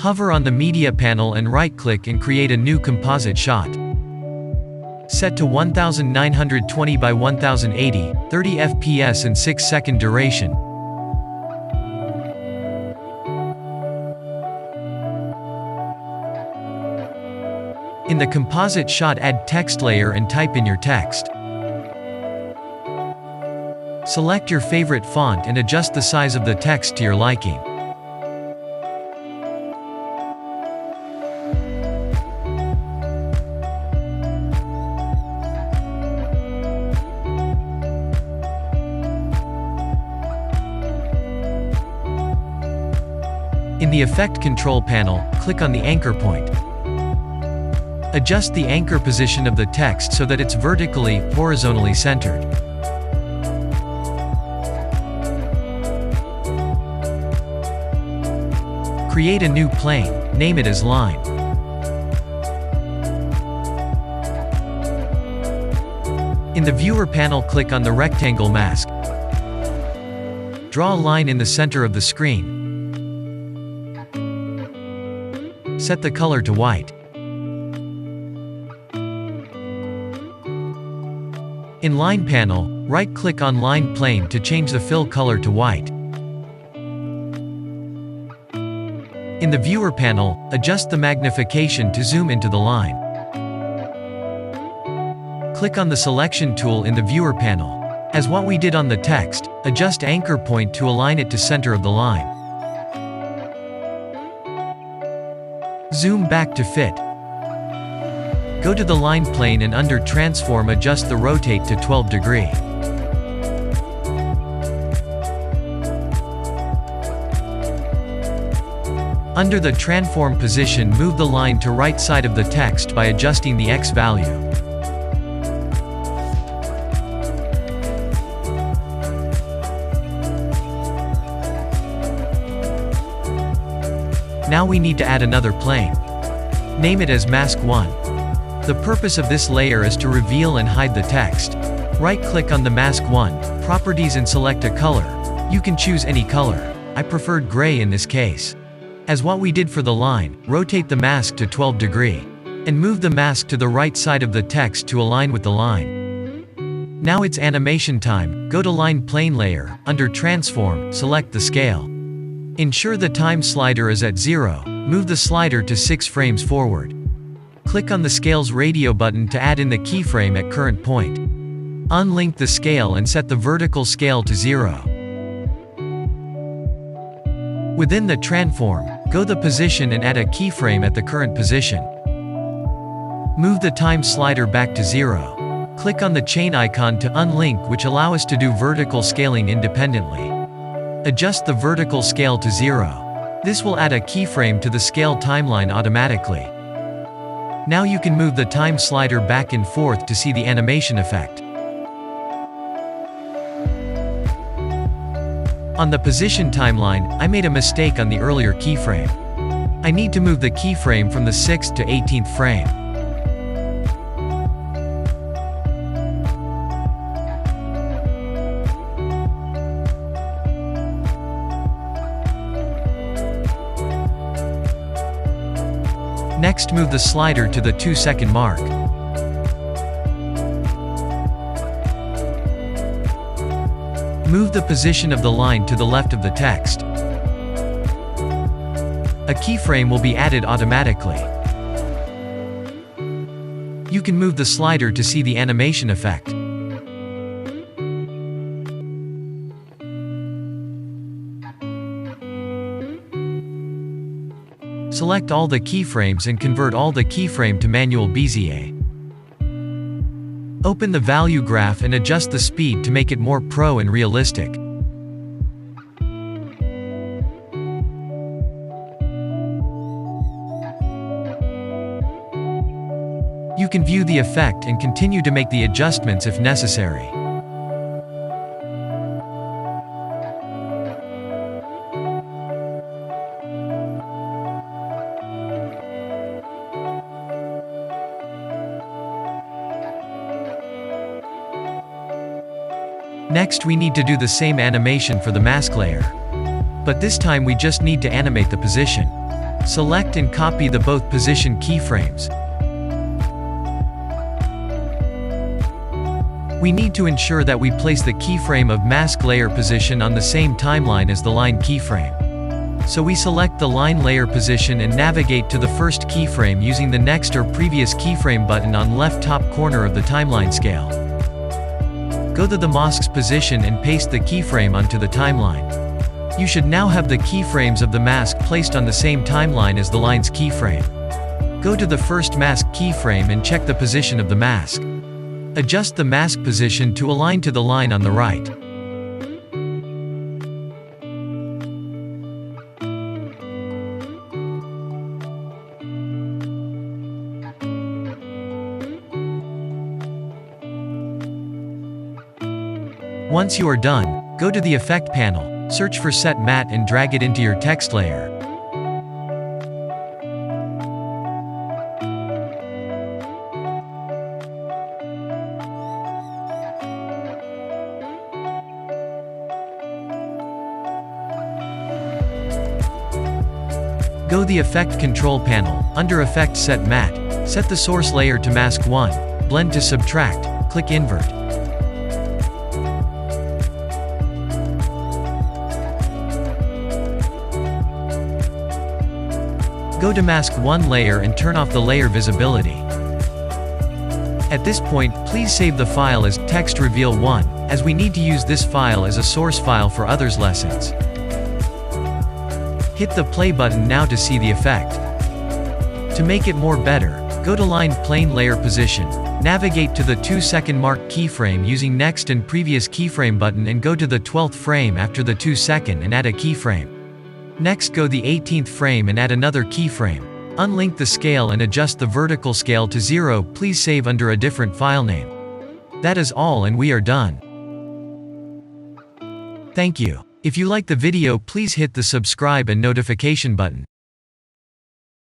Hover on the media panel and right-click and create a new composite shot. Set to 1920 by 1080, 30 fps and 6-second duration. In the composite shot, add text layer and type in your text. Select your favorite font and adjust the size of the text to your liking. In the Effect Control panel, click on the anchor point. Adjust the anchor position of the text so that it's vertically, horizontally centered. Create a new plane, name it as line. In the Viewer panel, click on the rectangle mask. Draw a line in the center of the screen. Set the color to white. In Line panel, right-click on Line Plane to change the fill color to white. In the Viewer panel, adjust the magnification to zoom into the line. Click on the Selection tool in the Viewer panel. As what we did on the text, adjust anchor point to align it to center of the line. Zoom back to fit. Go to the line plane and under Transform adjust the rotate to 12 degree. Under the transform position, move the line to right side of the text by adjusting the X value. Now we need to add another plane. Name it as Mask 1. The purpose of this layer is to reveal and hide the text. Right-click on the Mask 1, Properties and select a color. You can choose any color. I preferred gray in this case. As what we did for the line, rotate the mask to 12 degree. And move the mask to the right side of the text to align with the line. Now it's animation time. Go to Line Plane Layer, under Transform, select the scale. Ensure the time slider is at 0, move the slider to 6 frames forward. Click on the Scales Radio button to add in the keyframe at current point. Unlink the scale and set the vertical scale to 0. Within the transform, go the position and add a keyframe at the current position. Move the time slider back to 0. Click on the chain icon to unlink, which allow us to do vertical scaling independently. Adjust the vertical scale to 0. This will add a keyframe to the scale timeline automatically. Now you can move the time slider back and forth to see the animation effect. On the position timeline, I made a mistake on the earlier keyframe. I need to move the keyframe from the 6th to 18th frame. Next, move the slider to the 2-second mark. Move the position of the line to the left of the text. A keyframe will be added automatically. You can move the slider to see the animation effect. Select all the keyframes and convert all the keyframe to manual Bezier. Open the value graph and adjust the speed to make it more pro and realistic. You can view the effect and continue to make the adjustments if necessary. Next, we need to do the same animation for the mask layer. But this time we just need to animate the position. Select and copy the both position keyframes. We need to ensure that we place the keyframe of mask layer position on the same timeline as the line keyframe. So we select the line layer position and navigate to the first keyframe using the next or previous keyframe button on left top corner of the timeline scale. Go to the mask's position and paste the keyframe onto the timeline. You should now have the keyframes of the mask placed on the same timeline as the line's keyframe. Go to the first mask keyframe and check the position of the mask. Adjust the mask position to align to the line on the right. Once you are done, go to the Effect panel, search for Set Matte and drag it into your text layer. Go the Effect Control panel, under Effect Set Matte, set the source layer to Mask 1, Blend to Subtract, click Invert. Go to Mask 1 layer and turn off the layer visibility. At this point, please save the file as Text Reveal 1, as we need to use this file as a source file for others' lessons. Hit the play button now to see the effect. To make it more better, go to Line Plane Layer Position, navigate to the 2-second mark keyframe using Next and Previous Keyframe button and go to the 12th frame after the 2-second and add a keyframe. Next go the 18th frame and add another keyframe. Unlink the scale and adjust the vertical scale to 0. Please save under a different file name. That is all and we are done. Thank you. If you like the video, please hit the subscribe and notification button.